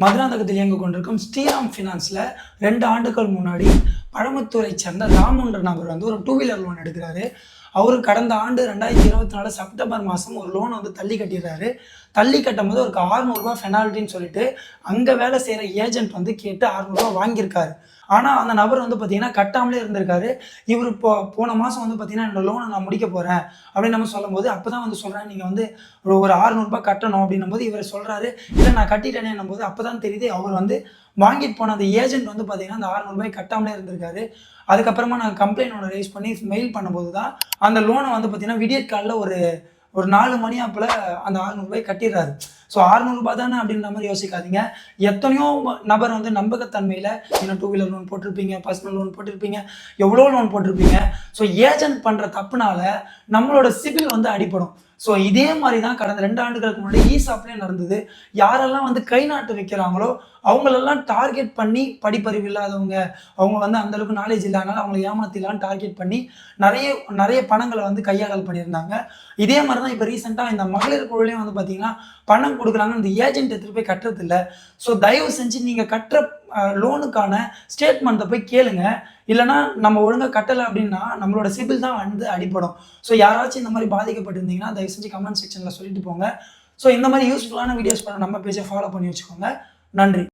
மதுராந்தகத்தில் இயங்கிக் கொண்டிருக்கும் ஸ்ரீராம் ஃபினான்ஸில் 2 ஆண்டுகள் முன்னாடி பழமுத்தூரை சேர்ந்த ராமுன்ற நபர் வந்து ஒரு 2 வீலர் லோன் எடுக்கிறாரு. அவரு கடந்த ஆண்டு 2024 செப்டம்பர் மாதம் ஒரு லோன் வந்து தள்ளி கட்டிடுறாரு. தள்ளி கட்டும்போது அவருக்கு ரூ. 600 பெனால்ட்டின்னு சொல்லிட்டு அங்கே வேலை செய்கிற ஏஜென்ட் வந்து கேட்டு ரூ. 600 வாங்கியிருக்காரு. ஆனால் அந்த நபர் வந்து பார்த்தீங்கன்னா கட்டாமலே இருந்திருக்காரு. இவர் போன மாதம் வந்து பார்த்தீங்கன்னா இந்த லோனை நான் முடிக்க போகிறேன் அப்படின்னு நம்ம சொல்லும்போது அப்போ தான் வந்து சொல்கிறேன் நீங்கள் வந்து ஒரு ரூ. 600 கட்டணும் அப்படின்னும் போது இவர் சொல்கிறாரு இல்லை நான் கட்டிட்டேனேன்னும் போது அப்போ தான் தெரியுது அவர் வந்து வாங்கிட்டு போன அந்த ஏஜென்ட் வந்து பார்த்தீங்கன்னா அந்த ரூ. 600 கட்டாமலே இருந்திருக்காரு. அதுக்கப்புறமா நாங்கள் கம்ப்ளைண்ட் ஒன்று ரைஸ் பண்ணி மெயில் பண்ணும்போது தான் அந்த லோனை வந்து பார்த்தீங்கன்னா விடியற் காலில் ஒரு 4 மணி அப்போல அந்த ரூ. 600 கட்டிடுறாரு. ஸோ ரூ. 600 தானே அப்படின்ற மாதிரி யோசிக்காதீங்க. எத்தனையோ நபர் வந்து நம்பகத்தன்மையில் இன்னும் 2 வீலர் லோன் போட்டிருப்பீங்க, பர்சனல் லோன் போட்டிருப்பீங்க, எவ்வளோ லோன் போட்டிருப்பீங்க. ஸோ ஏஜென்ட் பண்ணுற தப்புனால நம்மளோட சிபில் வந்து அடிப்படும். ஸோ இதே மாதிரி தான் கடந்த 2 ஆண்டுகளுக்கு முன்னாடி ஈசாப்லேயே நடந்தது. யாரெல்லாம் வந்து கை நாட்டு வைக்கிறாங்களோ அவங்களெல்லாம் டார்கெட் பண்ணி படிப்பறிவு இல்லாதவங்க, அவங்க வந்து அந்தளவுக்கு நாலேஜ் இல்லாதனால அவங்களை ஏமாத்திடலான்னு டார்கெட் பண்ணி நிறைய பணங்களை வந்து கையாடல் பண்ணியிருந்தாங்க. இதே மாதிரி தான் இப்போ ரீசெண்டாக இந்த மகளிர் குழுலையும் வந்து பார்த்தீங்கன்னா பணம் கொடுக்குறாங்க, இந்த ஏஜென்ட் எடுத்துகிட்டு போய் கட்டுறதில்ல. ஸோ தயவு செஞ்சு நீங்கள் கட்டுற லோனுக்கான ஸ்டேட்மெண்ட்டை போய் கேளுங்க. இல்லைனா நம்ம ஒழுங்காக கட்டலை அப்படின்னா நம்மளோட சிபில் தான் வந்து அடிப்படும். ஸோ யாராச்சும் இந்த மாதிரி பாதிக்கப்பட்டிருந்தீங்கன்னா தயவு செஞ்சு கமெண்ட் செக்ஷனில் சொல்லிட்டு போங்க. ஸோ இந்த மாதிரி யூஸ்ஃபுல்லான வீடியோஸ் பண்ண நம்ம பேஜை ஃபாலோ பண்ணி வச்சுக்கோங்க. நன்றி.